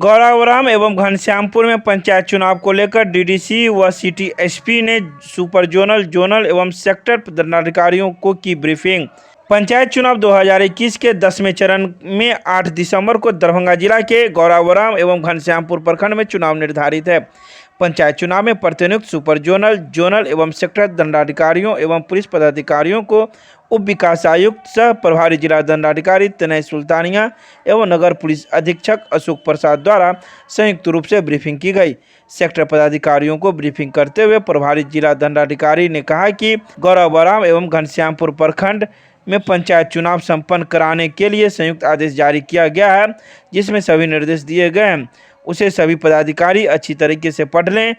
गौरावराम एवं घनश्यामपुर में पंचायत चुनाव को लेकर डीडीसी व सिटी एसपी ने सुपर जोनल, जोनल एवं सेक्टर पदाधिकारियों को की ब्रीफिंग। पंचायत चुनाव 2021 के 10वें चरण में 8 दिसंबर को दरभंगा जिला के गौरावराम एवं घनश्यामपुर प्रखंड में चुनाव निर्धारित है। पंचायत चुनाव में प्रतिनियुक्त सुपर जोनल, जोनल एवं सेक्टर दंडाधिकारियों एवं पुलिस पदाधिकारियों को उप विकास आयुक्त सह प्रभारी जिला दंडाधिकारी तनय सुल्तानिया एवं नगर पुलिस अधीक्षक अशोक प्रसाद द्वारा संयुक्त रूप से ब्रीफिंग की गई। सेक्टर पदाधिकारियों को ब्रीफिंग करते हुए प्रभारी जिला दंडाधिकारी ने कहा कि गौरावराम एवं घनश्यामपुर प्रखंड में पंचायत चुनाव संपन्न कराने के लिए संयुक्त आदेश जारी किया गया है, जिसमें सभी निर्देश दिए गए हैं। उसे सभी पदाधिकारी अच्छी तरीके से पढ़ लें।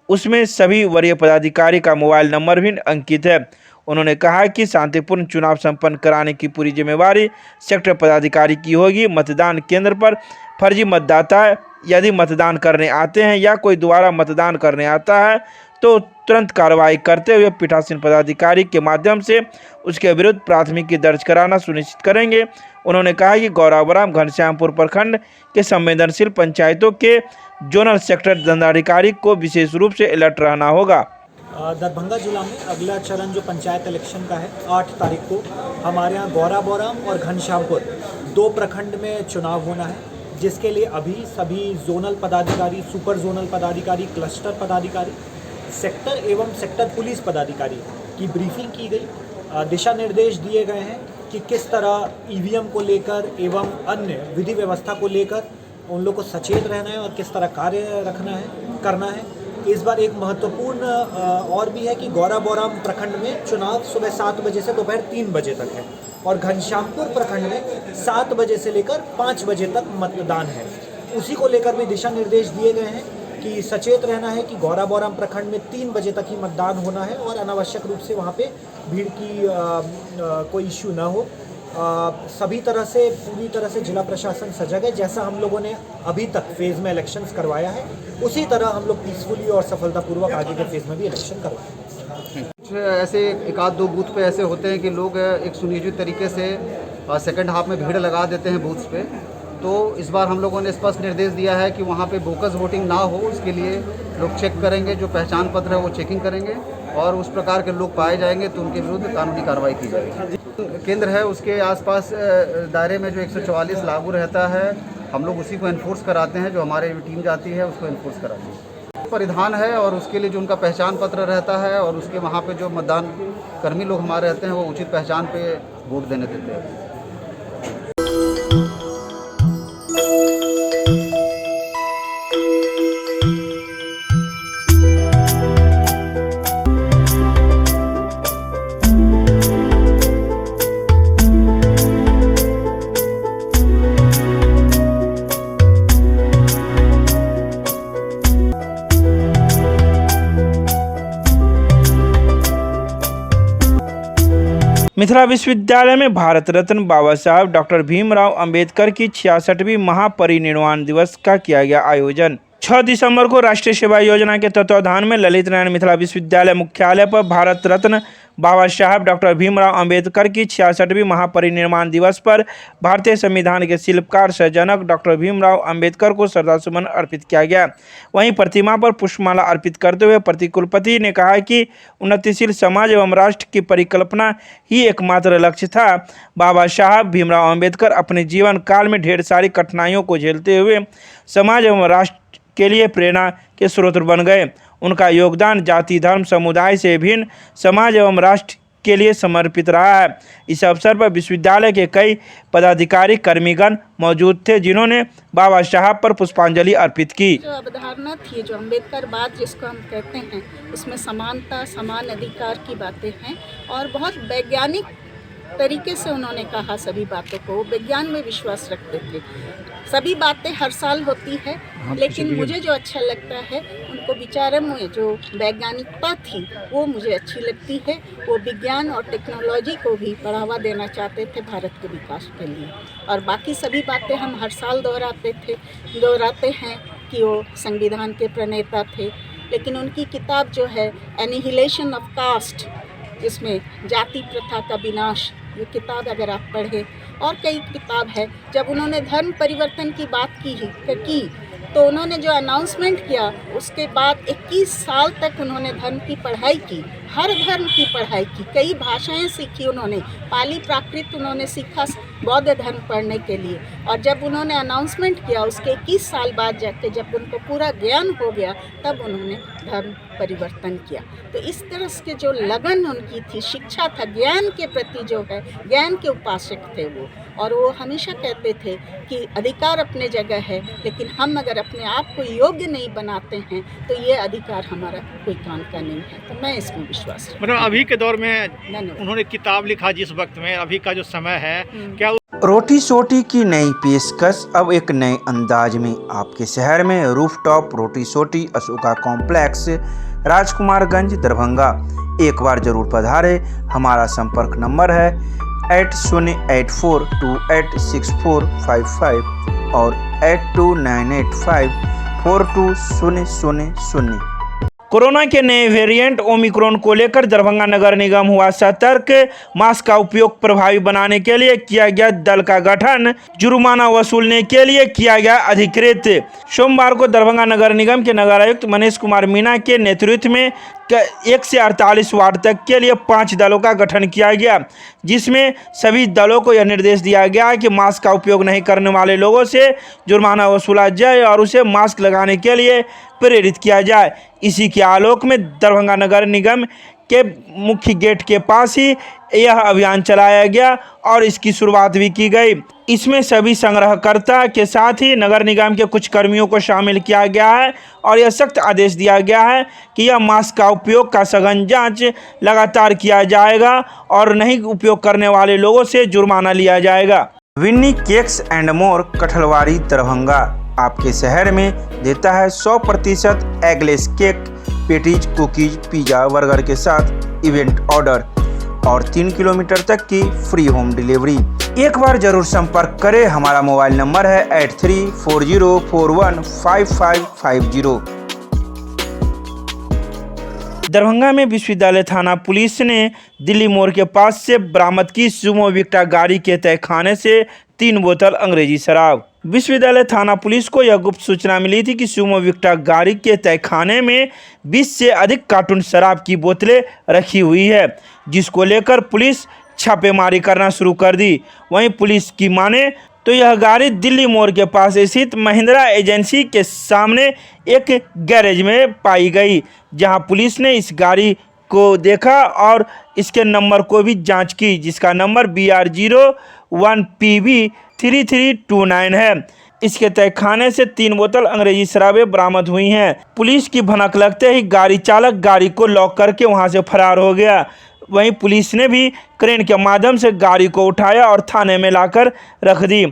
उसमें सभी वरीय पदाधिकारी का मोबाइल नंबर भी अंकित है। उन्होंने कहा कि शांतिपूर्ण चुनाव संपन्न कराने की पूरी जिम्मेवारी सेक्टर पदाधिकारी की होगी। मतदान केंद्र पर फर्जी मतदाता यदि मतदान करने आते हैं या कोई दोबारा मतदान करने आता है तो तुरंत कार्रवाई करते हुए पीठासीन पदाधिकारी के माध्यम से उसके विरुद्ध प्राथमिकी दर्ज कराना सुनिश्चित करेंगे। उन्होंने कहा कि गौरावराम घनश्यामपुर प्रखंड के संवेदनशील पंचायतों के जोनल सेक्टर दंडाधिकारी को विशेष रूप से अलर्ट रहना होगा। दरभंगा जिला में अगला चरण जो पंचायत इलेक्शन का है 8 तारीख को हमारे यहाँ गौरावराम और घनश्यामपुर 2 प्रखंड में चुनाव होना है, जिसके लिए अभी सभी जोनल पदाधिकारी, सुपर जोनल पदाधिकारी, क्लस्टर पदाधिकारी, सेक्टर एवं सेक्टर पुलिस पदाधिकारी की ब्रीफिंग की गई। दिशा निर्देश दिए गए हैं कि किस तरह ईवीएम को लेकर एवं अन्य विधि व्यवस्था को लेकर उन लोग को सचेत रहना है और किस तरह कार्य करना है। इस बार एक महत्वपूर्ण और भी है कि गौरावराम प्रखंड में चुनाव सुबह 7 बजे से दोपहर 3 बजे तक है और घनश्यामपुर प्रखंड में 7 बजे से लेकर 5 बजे तक मतदान है। उसी को लेकर भी दिशा निर्देश दिए गए हैं कि सचेत रहना है कि गौरावराम प्रखंड में 3 बजे तक ही मतदान होना है और अनावश्यक रूप से वहाँ पे भीड़ की कोई इश्यू ना हो। सभी तरह से पूरी तरह से जिला प्रशासन सजग है। जैसा हम लोगों ने अभी तक फेज़ में इलेक्शंस करवाया है उसी तरह हम लोग पीसफुली और सफलतापूर्वक आगे के फेज़ में भी इलेक्शन करवाएंगे। ऐसे एक आध 2 बूथ पे ऐसे होते हैं कि लोग एक सुनियोजित तरीके से सेकंड हाफ में भीड़ लगा देते हैं बूथ्स पे। तो इस बार हम लोगों ने स्पष्ट निर्देश दिया है कि वहाँ पे बोकस वोटिंग ना हो, उसके लिए लोग चेक करेंगे, जो पहचान पत्र है वो चेकिंग करेंगे और उस प्रकार के लोग पाए जाएंगे तो उनके विरुद्ध कानूनी कार्रवाई की जाएगी। केंद्र है उसके आसपास दायरे में जो 144 लागू रहता है, हम लोग उसी को इन्फोर्स कराते हैं। जो हमारी टीम जाती है उसको इन्फोर्स कराती है। परिधान है और उसके लिए जो उनका पहचान पत्र रहता है और उसके वहाँ पे जो मतदान कर्मी लोग हमारे रहते हैं वो उचित पहचान पे वोट देने देते हैं। मिथिला विश्वविद्यालय में भारत रत्न बाबा साहब डॉक्टर भीमराव अंबेडकर की 66वीं महापरिनिर्वाण दिवस का किया गया आयोजन। 6 दिसंबर को राष्ट्रीय सेवा योजना के तत्वाधान में ललित नारायण मिथिला विश्वविद्यालय मुख्यालय पर भारत रत्न बाबा साहब डॉक्टर भीमराव अंबेडकर की 66वीं महापरिनिर्वाण दिवस पर भारतीय संविधान के शिल्पकार सह जनक डॉक्टर भीमराव अंबेडकर को श्रद्धासुमन अर्पित किया गया। वहीं प्रतिमा पर पुष्पमाला अर्पित करते हुए प्रतिकुलपति ने कहा कि उन्नतिशील समाज एवं राष्ट्र की परिकल्पना ही एकमात्र लक्ष्य था। बाबा साहब भीमराव अंबेडकर अपने जीवन काल में ढेर सारी कठिनाइयों को झेलते हुए समाज एवं राष्ट्र के लिए प्रेरणा के स्रोत बन गए। उनका योगदान जाति, धर्म, समुदाय से भिन्न समाज एवं राष्ट्र के लिए समर्पित रहा है। इस अवसर पर विश्वविद्यालय के कई पदाधिकारी कर्मीगण मौजूद थे, जिन्होंने बाबा साहब पर पुष्पांजलि अर्पित की। जो अवधारणा थी, जो अम्बेडकरवाद जिसको हम कहते हैं, उसमें समानता, समान अधिकार की बातें हैं और बहुत वैज्ञानिक तरीके से उन्होंने कहा सभी बातों को। विज्ञान में विश्वास रखते थे। सभी बातें हर साल होती है, लेकिन मुझे जो अच्छा लगता है उनको विचारों में जो वैज्ञानिकता थी वो मुझे अच्छी लगती है। वो विज्ञान और टेक्नोलॉजी को भी बढ़ावा देना चाहते थे भारत के विकास के लिए। और बाकी सभी बातें हम हर साल दोहराते हैं कि वो संविधान के प्रणेता थे। लेकिन उनकी किताब जो है एनिहिलेशन ऑफ कास्ट, जिसमें जाति प्रथा का विनाश, ये किताब अगर आप पढ़ें, और कई किताब है। जब उन्होंने धर्म परिवर्तन की बात की तो उन्होंने जो अनाउंसमेंट किया उसके बाद 21 साल तक उन्होंने धर्म की पढ़ाई की, हर धर्म की पढ़ाई की, कई भाषाएं सीखी उन्होंने, पाली प्राकृत उन्होंने सीखा बौद्ध धर्म पढ़ने के लिए। और जब उन्होंने अनाउंसमेंट किया उसके 21 साल बाद जाके जब उनको पूरा ज्ञान हो गया तब उन्होंने धर्म परिवर्तन किया। तो इस तरह के जो लगन उनकी थी, शिक्षा था, ज्ञान के प्रति जो है, ज्ञान के उपासक थे वो। और वो हमेशा कहते थे कि अधिकार अपने जगह है, लेकिन हम अगर अपने आप को योग्य नहीं बनाते हैं तो ये अधिकार हमारा कोई काम का नहीं है। तो मैं इसमें विश्वास रखती मतलब अभी के दौर में धन्यवाद। उन्होंने किताब लिखा जिस वक्त में, अभी का जो समय है, क्या रोटी सोटी की नई पेशकश अब एक नए अंदाज में आपके शहर में रूफटॉप रोटी सोटी अशोका कॉम्प्लेक्स राजकुमारगंज दरभंगा। एक बार जरूर पधारे। हमारा संपर्क नंबर है 8084286455 और 8298542000। कोरोना के नए वेरिएंट ओमिक्रॉन को लेकर दरभंगा नगर निगम हुआ सतर्क। मास्क का उपयोग प्रभावी बनाने के लिए किया गया दल का गठन, जुर्माना वसूलने के लिए किया गया अधिकृत। सोमवार को दरभंगा नगर निगम के नगर आयुक्त मनीष कुमार मीणा के नेतृत्व में 1 से 48 वार्ड तक के लिए 5 दलों का गठन किया गया, जिसमें सभी दलों को यह निर्देश दिया गया कि मास्क का उपयोग नहीं करने वाले लोगों से जुर्माना वसूला जाए और उसे मास्क लगाने के लिए प्रेरित किया जाए। इसी के आलोक में दरभंगा नगर निगम के मुख्य गेट के पास ही यह अभियान चलाया गया और इसकी शुरुआत भी की गई। इसमें सभी संग्रहकर्ता के साथ ही नगर निगम के कुछ कर्मियों को शामिल किया गया है और यह सख्त आदेश दिया गया है कि यह मास्क का उपयोग का सघन जांच लगातार किया जाएगा और नहीं उपयोग करने वाले लोगों से जुर्माना लिया जाएगा। Winnie cakes and more Kathalwadi Darbhanga आपके शहर में देता है 100% eggless cake, patties, cookies, pizza, burger के साथ इवेंट ऑर्डर और 3 किलोमीटर तक की फ्री होम डिलीवरी। एक बार जरूर संपर्क करें। हमारा मोबाइल नंबर है 8340415550। दरभंगा में विश्वविद्यालय थाना पुलिस ने दिल्ली मोड़ के पास से बरामद की सुमो विक्टा गाड़ी के तहखाने से 3 बोतल अंग्रेजी शराब। विश्वविद्यालय थाना पुलिस को यह गुप्त सूचना मिली थी कि सुमो विक्टा गाड़ी के तहखाने में 20 से अधिक कार्टून शराब की बोतलें रखी हुई है, जिसको लेकर पुलिस छापेमारी करना शुरू कर दी। वहीं पुलिस की माने तो यह गाड़ी दिल्ली मोड़ के पास स्थित महिंद्रा एजेंसी के सामने एक गैरेज में पाई गई, जहां पुलिस ने इस गाड़ी को देखा और इसके नंबर को भी जांच की, जिसका नंबर BR01PB3329 है। इसके तहखाने से 3 बोतल अंग्रेजी शराबें बरामद हुई हैं। पुलिस की भनक लगते ही गाड़ी चालक गाड़ी को लॉक करके वहां से फरार हो गया। वहीं पुलिस ने भी क्रेन के माध्यम से गाड़ी को उठाया और थाने में लाकर रख दी।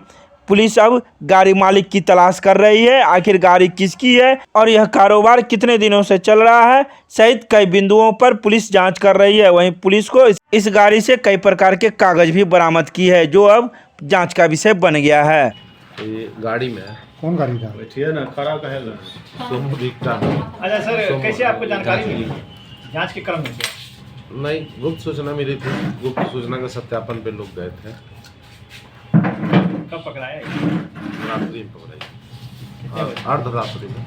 पुलिस अब गाड़ी मालिक की तलाश कर रही है, आखिर गाड़ी किसकी है और यह कारोबार कितने दिनों से चल रहा है सहित कई बिंदुओं पर पुलिस जांच कर रही है। वहीं पुलिस को इस गाड़ी से कई प्रकार के कागज भी बरामद की है, जो अब जांच का विषय बन गया है। ये गाड़ी में कौन गाड़ी था? बैठिए ना, खड़ा कहे ना, सोमो विक्टा। अच्छा सर, कैसे आपको जानकारी मिली जांच के क्रम में? नहीं, गुप्त सूचना मिली थी। गुप्त सूचना के सत्यापन पे लोग गए थे। कब पकड़ाया? रात्रि में पकड़ाई, अर्धरात्रि में।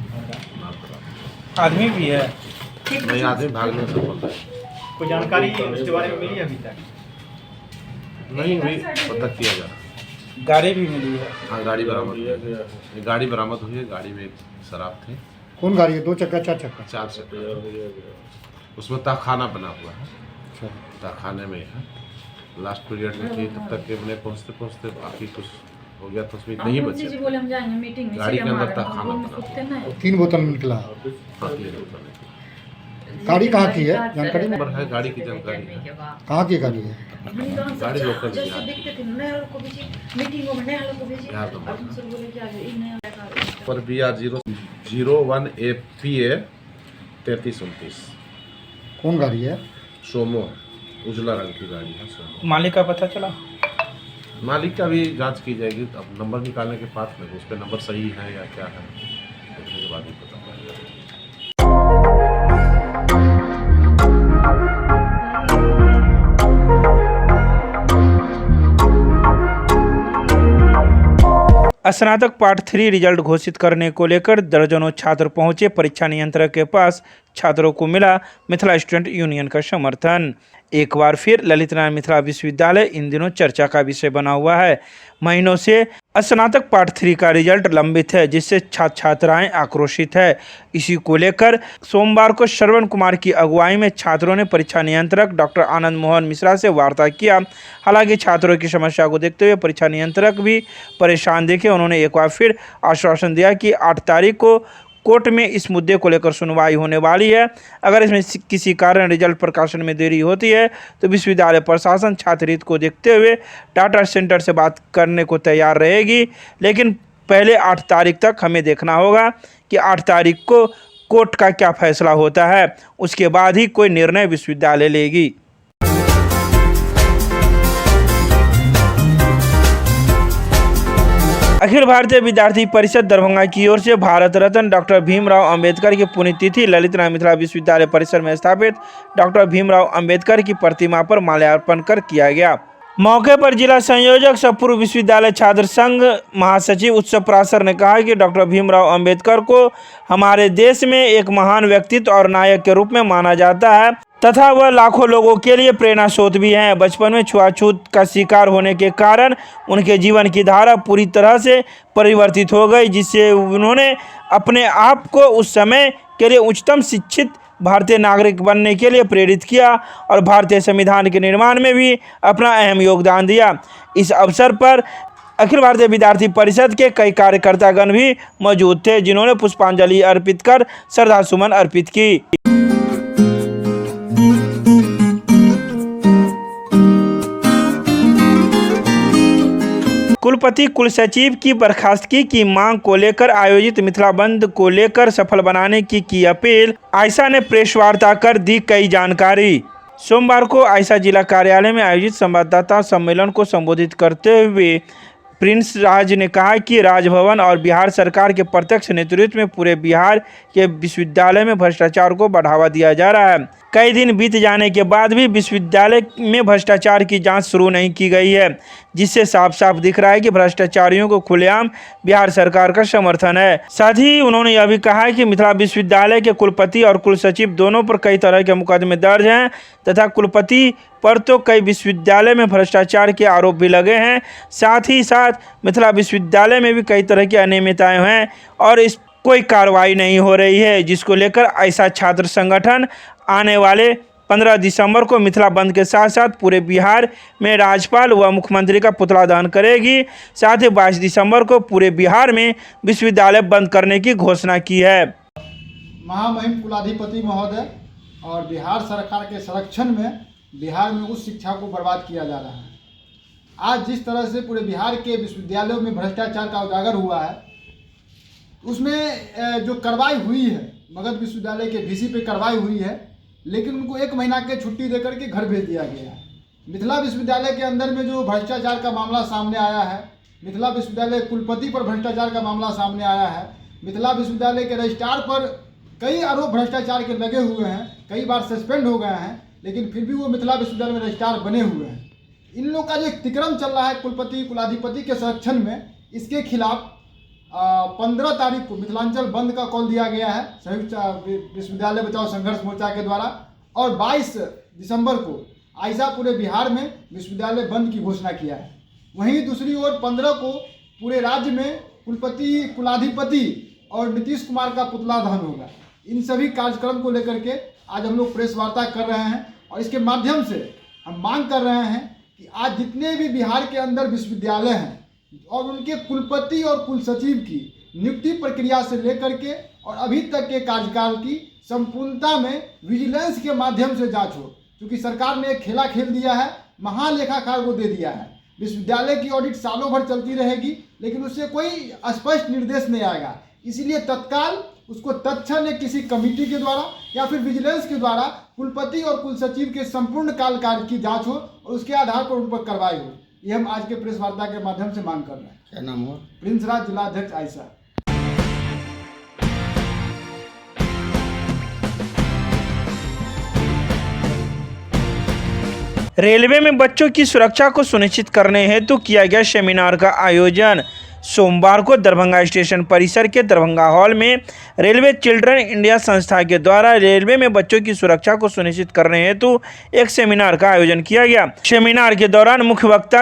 आदमी भी है? नहीं, आदमी भागने से बोल रहे। कोई जानकारी उसके बारे में मिली अभी तक? नहीं हुई, पता किया जा रहा। गाड़ी भी मिली है? हाँ, गाड़ी बरामद हुई है। गाड़ी बरामद हुई है। गाड़ी में शराब थी। कौन गाड़ी है? 2 चक्का 4 चक्का? 4 चक्कर। उसमें तहखाना बना हुआ है। अच्छा, तहखाने में है। लास्ट पीरियड में थी, तब तक के अपने पहुँचते पहुँचते बाकी कुछ हो गया तो उसमें नहीं बचे। गाड़ी के अंदर तहखाना बना हुआ। 3 बोतल निकला। हाँ, 3 बोतल निकला। गाड़ी कहाँ की है? जानकारी में? नंबर है, गाड़ी की जानकारी है। कहाँ की गाड़ी है? गाड़ी लोकल है यहाँ। पर BR01PA 3329। कौन गाड़ी है? सोमो, उजला रंग की गाड़ी है सोमो। मालिक का पता चला? मालिक का भी जांच की जाएगी। अब नंबर निकालने के बाद में उस पर नंबर सही है या क्या है, देखने के बाद ही पता पड़ेगा। स्नातक पार्ट 3 रिजल्ट घोषित करने को लेकर दर्जनों छात्र पहुंचे परीक्षा नियंत्रक के पास। छात्रों को मिला मिथिला स्टूडेंट यूनियन का समर्थन। एक बार फिर ललित नारायण मिथिला विश्वविद्यालय इन दिनों चर्चा का विषय बना हुआ है। महीनों से स्नातक पार्ट 3 का रिजल्ट लंबित है, जिससे छात्र छात्राएं आक्रोशित है। इसी को लेकर सोमवार को श्रवण कुमार की अगुवाई में छात्रों ने परीक्षा नियंत्रक डॉक्टर आनंद मोहन मिश्रा से वार्ता किया। हालांकि छात्रों की समस्या को देखते हुए परीक्षा नियंत्रक भी परेशान दिखे। उन्होंने एक बार फिर आश्वासन दिया कि 8 तारीख को कोर्ट में इस मुद्दे को लेकर सुनवाई होने वाली है। अगर इसमें किसी कारण रिजल्ट प्रकाशन में देरी होती है तो विश्वविद्यालय प्रशासन छात्र हित को देखते हुए डाटा सेंटर से बात करने को तैयार रहेगी। लेकिन पहले 8 तारीख तक हमें देखना होगा कि 8 तारीख को कोर्ट का क्या फैसला होता है, उसके बाद ही कोई निर्णय विश्वविद्यालय लेगी। अखिल भारतीय विद्यार्थी परिषद दरभंगा की ओर से भारत रत्न डॉक्टर भीमराव अंबेडकर की पुण्यतिथि ललित नारायण मिथिला विश्वविद्यालय परिसर में स्थापित डॉक्टर भीमराव अंबेडकर की प्रतिमा पर माल्यार्पण कर किया गया। मौके पर जिला संयोजक सब पूर्व विश्वविद्यालय छात्र संघ महासचिव उत्सव प्रासर ने कहा कि डॉक्टर भीमराव अंबेडकर को हमारे देश में एक महान व्यक्तित्व और नायक के रूप में माना जाता है तथा वह लाखों लोगों के लिए प्रेरणा स्रोत भी हैं। बचपन में छुआछूत का शिकार होने के कारण उनके जीवन की धारा पूरी तरह से परिवर्तित हो गई, जिससे उन्होंने अपने आप को उस समय के लिए उच्चतम शिक्षित भारतीय नागरिक बनने के लिए प्रेरित किया और भारतीय संविधान के निर्माण में भी अपना अहम योगदान दिया। इस अवसर पर अखिल भारतीय विद्यार्थी परिषद के कई कार्यकर्तागण भी मौजूद थे, जिन्होंने पुष्पांजलि अर्पित कर श्रद्धा सुमन अर्पित की। कुलपति कुलसचिव की बर्खास्तगी की मांग को लेकर आयोजित मिथिला बंद को लेकर सफल बनाने की अपील। आयशा ने प्रेस वार्ता कर दी कई जानकारी। सोमवार को आयशा जिला कार्यालय में आयोजित संवाददाता सम्मेलन को संबोधित करते हुए प्रिंस राज ने कहा कि राजभवन और बिहार सरकार के प्रत्यक्ष नेतृत्व में पूरे बिहार के विश्वविद्यालय में भ्रष्टाचार को बढ़ावा दिया जा रहा है। कई दिन बीत जाने के बाद भी विश्वविद्यालय में भ्रष्टाचार की जांच शुरू नहीं की गई है, जिससे साफ साफ दिख रहा है कि भ्रष्टाचारियों को खुलेआम बिहार सरकार का समर्थन है। साथ ही उन्होंने यह भी कहा कि मिथिला विश्वविद्यालय के कुलपति और कुलसचिव दोनों पर कई तरह के मुकदमे दर्ज हैं तथा कुलपति पर तो कई विश्वविद्यालय में भ्रष्टाचार के आरोप भी लगे हैं। साथ ही साथ मिथिला विश्वविद्यालय में भी कई तरह की अनियमितताएं हैं और इस कोई कार्रवाई नहीं हो रही है, जिसको लेकर ऐसा छात्र संगठन आने वाले 15 दिसंबर को मिथिला बंद के साथ साथ पूरे बिहार में राज्यपाल व मुख्यमंत्री का पुतला दहन करेगी। साथ ही 22 दिसंबर को पूरे बिहार में विश्वविद्यालय बंद करने की घोषणा की है। महामहिम कुलाधिपति महोदय और बिहार सरकार के संरक्षण में बिहार में उच्च शिक्षा को बर्बाद किया जा रहा है। आज जिस तरह से पूरे बिहार के विश्वविद्यालयों में भ्रष्टाचार का उजागर हुआ है, उसमें जो कार्रवाई हुई है, मगध विश्वविद्यालय के वीसी पे कार्रवाई हुई है, लेकिन उनको 1 महीना के छुट्टी देकर के घर भेज दिया गया है। मिथिला विश्वविद्यालय के अंदर में जो भ्रष्टाचार का मामला सामने आया है, मिथिला विश्वविद्यालय कुलपति पर भ्रष्टाचार का मामला सामने आया है, मिथिला विश्वविद्यालय के रजिस्ट्रार पर कई आरोप भ्रष्टाचार के लगे हुए हैं, कई बार सस्पेंड हो गए हैं, लेकिन फिर भी वो मिथिला विश्वविद्यालय में रजिस्ट्रार बने हुए हैं। इन लोग का जो तिक्रम चल रहा है कुलपति कुलाधिपति के संरक्षण में, इसके खिलाफ 15 तारीख को मिथिलांचल बंद का कॉल दिया गया है संयुक्त विश्वविद्यालय बचाओ संघर्ष मोर्चा के द्वारा, और 22 दिसंबर को आयशा पूरे बिहार में विश्वविद्यालय बंद की घोषणा किया है। वहीं दूसरी ओर 15 को पूरे राज्य में कुलपति कुलाधिपति और नीतीश कुमार का पुतला दहन होगा। इन सभी कार्यक्रम को लेकर के आज हम लोग प्रेस वार्ता कर रहे हैं और इसके माध्यम से हम मांग कर रहे हैं कि आज जितने भी बिहार के अंदर विश्वविद्यालय हैं और उनके कुलपति और कुलसचिव की नियुक्ति प्रक्रिया से लेकर के और अभी तक के कार्यकाल की संपूर्णता में विजिलेंस के माध्यम से जांच हो, क्योंकि सरकार ने एक खेला खेल दिया है, महालेखाकार को दे दिया है। विश्वविद्यालय की ऑडिट सालों भर चलती रहेगी, लेकिन उससे कोई स्पष्ट निर्देश नहीं आएगा। इसीलिए तत्काल उसको तत्क्षण एक किसी कमेटी के द्वारा या फिर विजिलेंस के द्वारा कुलपति और कुलसचिव के संपूर्ण काल की जाँच हो और उसके आधार पर उन पर कार्रवाई हो। ये हम आज के प्रेस वार्ता के माध्यम से मांग कर रहे हैं। क्या नाम हुआ? प्रिंस राज, जिला अध्यक्ष आयशा। रेलवे में बच्चों की सुरक्षा को सुनिश्चित करने हेतु किया गया सेमिनार का आयोजन। सोमवार को दरभंगा स्टेशन परिसर के दरभंगा हॉल में रेलवे चिल्ड्रन इंडिया संस्था के द्वारा रेलवे में बच्चों की सुरक्षा को सुनिश्चित करने हेतु एक सेमिनार का आयोजन किया गया। सेमिनार के दौरान मुख्य वक्ता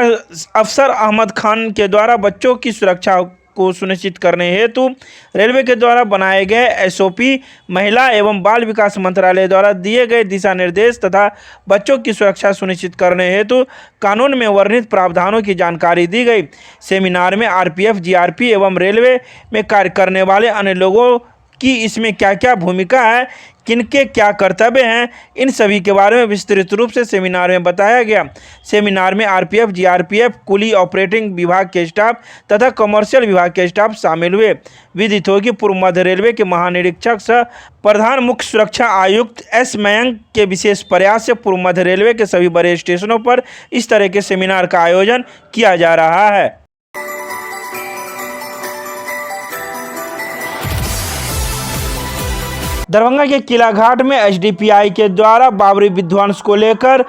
अफसर अहमद खान के द्वारा बच्चों की सुरक्षा को सुनिश्चित करने हेतु रेलवे के द्वारा बनाए गए एसओपी, महिला एवं बाल विकास मंत्रालय द्वारा दिए गए दिशा निर्देश तथा बच्चों की सुरक्षा सुनिश्चित करने हेतु कानून में वर्णित प्रावधानों की जानकारी दी गई। सेमिनार में आरपीएफ, जीआरपी एवं रेलवे में कार्य करने वाले अन्य लोगों की इसमें क्या क्या भूमिका है, किनके क्या कर्तव्य हैं, इन सभी के बारे में विस्तृत रूप से सेमिनार में बताया गया। सेमिनार में आरपीएफ, जीआरपीएफ, कुली ऑपरेटिंग विभाग के स्टाफ तथा कमर्शियल विभाग के स्टाफ शामिल हुए। विदित हो कि पूर्व मध्य रेलवे के महानिरीक्षक सह प्रधान मुख्य सुरक्षा आयुक्त एस मयंक के विशेष प्रयास से पूर्व मध्य रेलवे के सभी बड़े स्टेशनों पर इस तरह के सेमिनार का आयोजन किया जा रहा है। दरभंगा के किला घाट में एसडीपीआई के द्वारा बाबरी विध्वंस को लेकर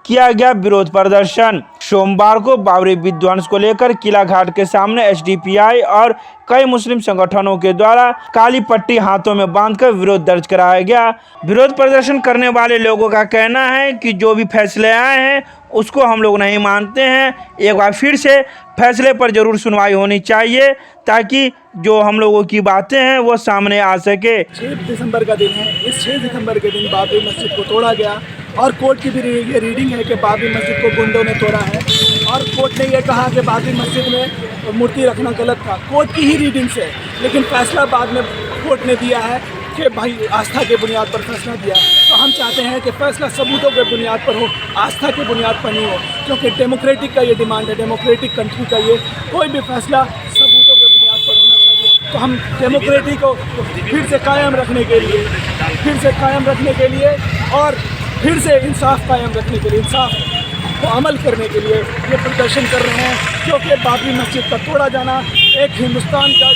किया गया विरोध प्रदर्शन। सोमवार को बाबरी विध्वंस को लेकर किला घाट के सामने एसडीपीआई और कई मुस्लिम संगठनों के द्वारा काली पट्टी हाथों में बांधकर विरोध दर्ज कराया गया। विरोध प्रदर्शन करने वाले लोगों का कहना है कि जो भी फैसले आए हैं उसको हम लोग नहीं मानते हैं। एक बार फिर से फैसले पर जरूर सुनवाई होनी चाहिए ताकि जो हम लोगों की बातें हैं वो सामने आ सके। 6 दिसंबर का दिन है। इस 6 दिसंबर के दिन बाबरी मस्जिद को तोड़ा गया और कोर्ट की भी ये रीडिंग है कि बाबरी मस्जिद को गुंडों ने तोड़ा है और कोर्ट ने ये कहा कि बाबरी मस्जिद में मूर्ति रखना गलत था। कोर्ट की ही रीडिंग से, लेकिन फैसला बाद में कोर्ट ने दिया है कि भाई आस्था के बुनियाद पर फैसला दिया। तो हम चाहते हैं कि फैसला सबूतों के बुनियाद पर हो, आस्था के बुनियाद पर नहीं हो, क्योंकि डेमोक्रेटिक का ये डिमांड है, डेमोक्रेटिक कंट्री का ये कोई भी फैसला सबूतों के बुनियाद पर होना चाहिए। तो हम डेमोक्रेसी को फिर से कायम रखने के लिए और फिर से इंसाफ कायम रखने के लिए, इंसाफ को अमल करने के लिए ये प्रदर्शन कर रहे हैं। क्योंकि बाबरी मस्जिद का तोड़ा जाना एक हिंदुस्तान का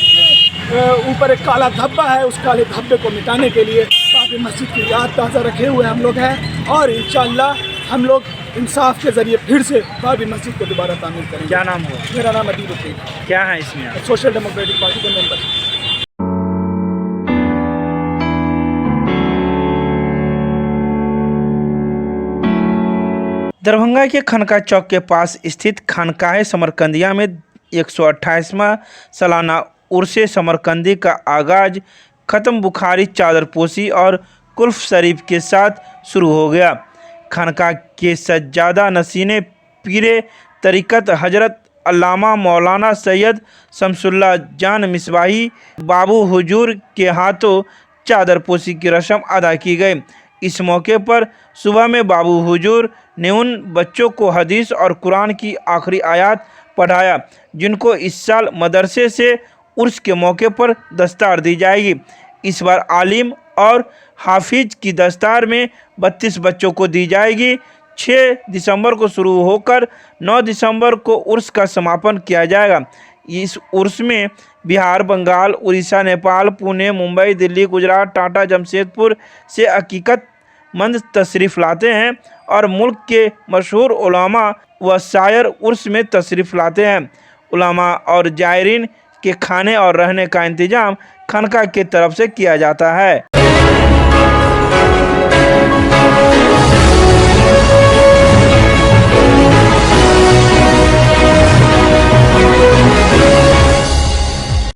ऊपर एक काला धब्बा है, उस काले धब्बे को मिटाने के लिए बाबरी मस्जिद की याद ताज़ा रखे हुए हम लोग हैं और इंशाअल्लाह हम लोग इंसाफ के ज़रिए फिर से बाबरी मस्जिद को दोबारा तामीर करेंगे। क्या नाम हुआ? मेरा नाम अदीब हुसैन। क्या है इसमें? सोशल डेमोक्रेटिक पार्टी के मेंबर। दरभंगा के खनका चौक के पास स्थित खानकाह समरकंदिया में 128वां सालाना उर्से समरकंदी का आगाज ख़त्म बुखारी, चादरपोशी और कुल्फ शरीफ के साथ शुरू हो गया। खानका के सज्जादा नसीने पीरे तरीक़त हजरत अल्लामा मौलाना सैयद शमसुल्लाह जान मिसबाही बाबू हुजूर के हाथों चादरपोशी की रस्म अदा की गई। इस मौके पर सुबह में बाबू हुजूर ने उन बच्चों को हदीस और कुरान की आखिरी आयत पढ़ाया जिनको इस साल मदरसे से उर्स के मौके पर दस्तार दी जाएगी। इस बार आलिम और हाफिज की दस्तार में 32 बच्चों को दी जाएगी। 6 दिसंबर को शुरू होकर 9 दिसंबर को उर्स का समापन किया जाएगा। इस उर्स में बिहार, बंगाल, उड़ीसा, नेपाल, पुणे, मुंबई, दिल्ली, गुजरात, टाटा, जमशेदपुर से अकीकतमंद तशरीफ़ लाते हैं और मुल्क के मशहूर उलमा व शायर उर्स में तशरीफ़ लाते हैं। उलमा और जायरीन के खाने और रहने का इंतज़ाम खनका की तरफ से किया जाता है।